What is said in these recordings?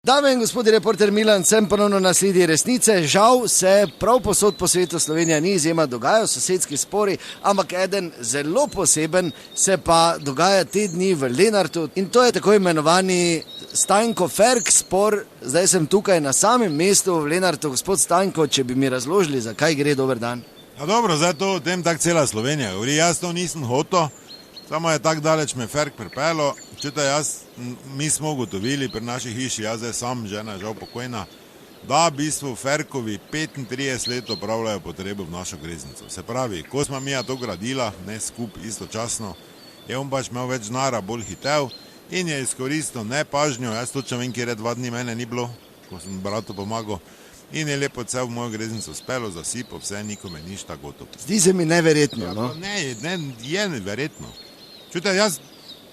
Dame in gospodi, reporter Milan, sem ponovno na sledi resnice. Žal se prav posod po svetu, Slovenija ni izjema, dogajajo sosedski spori, ampak eden zelo poseben se pa dogaja te dni v Lenartu in to je tako imenovani Stanjko-Ferk spor. Zdaj sem tukaj na samem mestu v Lenartu. Gospod Stanjko, če bi mi razložili, zakaj gre, dober dan. Ja dobro, zdaj to o tem tak cela Slovenija govori, jaz to nisem hotel. Samo je tako daleč me Ferk pripelo. Čutaj, mi smo ugotovili pri naši hiši, jaz zdaj sam, žena je žal pokojna, da v bistvu Ferkovi 35 let opravljajo potrebo v našo greznico. Se pravi, ko smo mi to gradila, ne skup istočasno, je on pač imel več denarja, bolj hitel in je izkoristil nepažnjo. Jaz točno vem, kjer je 2 dni mene ni bilo, ko sem bratu pomagal, in je lepo cel v mojo greznico spelo, zasipal, vse, nikome ništa gotovo. Zdi se mi neverjetno, no? Ne, je neverjetno. Čutaj,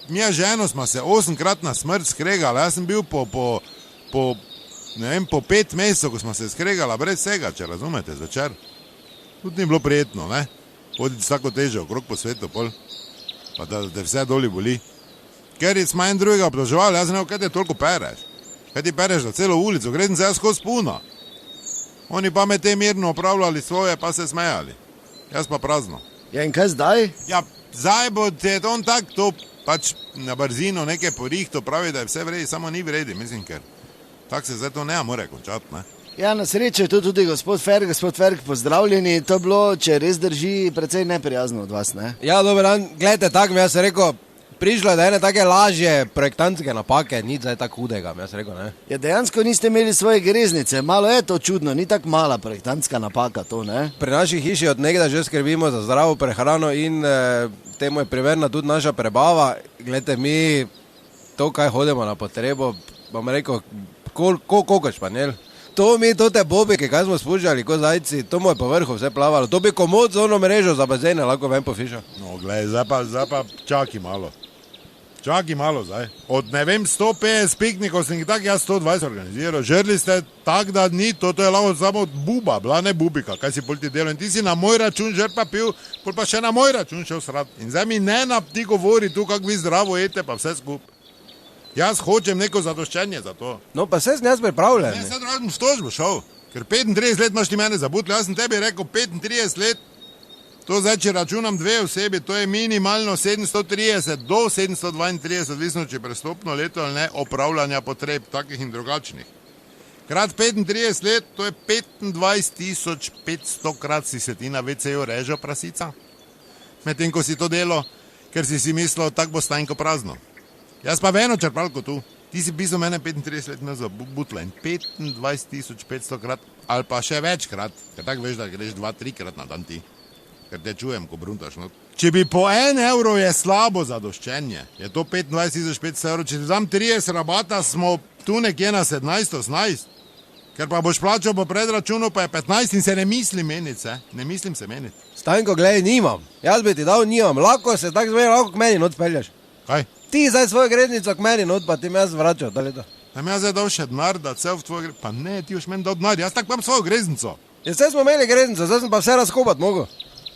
mi je ženo smo se 8-krat na smrt skregali, jaz sem bil po 5 mesecev, ko smo se skregali, brez vsega, če razumete, zvečer. Tudi ni bilo prijetno, ne? Hoditi vsako težo okrog po svetu, pol, pa da te vse doli boli. Ker smo en drugega obtoževali, jaz ne vem, kaj te toliko pereš. Kaj ti pereš za celo ulico, grezem se jaz skozi puno. Oni pa me te mirno opravljali svoje, pa se smejali. Jaz pa prazno. Ja, in kaj zdaj? Ja, zdaj bo te on tak to pač na brzino nekaj porihto pravi, da je vse vredi, samo ni vredi, mislim, ker tako se zdaj to ne more končati, ne. Ja, na srečo je to tudi gospod Ferk, pozdravljeni. To je bilo, če res drži, precej neprijazno od vas, ne? Ja, dober dan, gledajte, tako mi jaz rekel, prišlo je da ene take lažje projektantske napake, nič zdaj tako hudega, mi jaz rekel, ne. Ja, dejansko niste imeli svoje greznice, malo je to čudno, ni tako mala projektantska napaka to, ne? Pri naši hiši od nekdaj že skrbimo za zdravo prehrano in temu je primerna tudi naša prebava. Glejte, mi to, kaj hodimo na potrebo, bom rekel, koliko španjel. To mi, to te bobike, kaj smo spuščali, ko zajci, to mu je po vrhu vse plavalo. To bi komod z ono mrežo za bazene lahko ven pofišal. No, glej, zdaj pa čaki malo. Čaki malo zdaj. Od ne vem 150 piknikov sem jih tak jaz 120 organiziral. Žrli ste tak, da ni, to je lahko samo buba, bila ne bubika, kaj si pol ti delo. In ti si na moj račun žer pa pil, pol pa še na moj račun šel srat. In zdaj mi ne ti govori tu, kako vi zdravo jete, pa vse skup. Jaz hočem neko zadoščenje za to. No, pa se sem jaz pripravljen. Ne, sedaj radim v tožbo šel, ker 35 let imaš ti mene zabutili. Jaz sem tebi rekel 35 let. To zdaj, če računam 2 osebi, to je minimalno 730 do 732, odvisno, če prestopno leto ali ne, opravljanja potreb, takih in drugačnih. Krat 35 let, to je 25.500 krat si se ti na WC-ju režal prasica. Medtem, ko si to delo, ker si mislil, tako bo Stanjko prazno. Jaz pa eno črpalko tu. Ti si pisal mene 35 let nazaj butla in 25.500 krat, ali pa še večkrat, ker tako veš, da greš 2-3 krat na dan ti. Ker te čujem, ko bruntaš. No. Če bi po 1 evro je slabo zadoščenje, je to 25.500 evrov. Če ti dam 30 rabata, smo tu nekje na 17-18. Ker pa boš plačal po predračunu, pa je 15 in se ne mislim meniti, ne mislim se meniti. Stanjko, gledaj, nimam. Jaz bi ti dal, nimam. Lahko se tako zmeri, lahko k meni not peljaš. Kaj? Ti zdaj svojo greznico k meni not, pa ti me jaz vračal, da leta. Da mi jaz zdaj dal še denar, da cel v tvojo greznico. Pa ne, ti už meni dal denar, jaz tako imam svojo greznico. Ja, vse smo imeli greznico, zdaj sem pa vse razkopat mogo.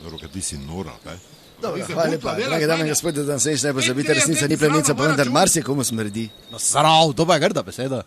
Dobro, kaj ti si nora, kaj? Dobro, hvala lepa. Drage dame in gospodje, da se ne pozabite, resnica ni plenica, pa vendar marsikomu smrdi. No srav, to pa je grda beseda.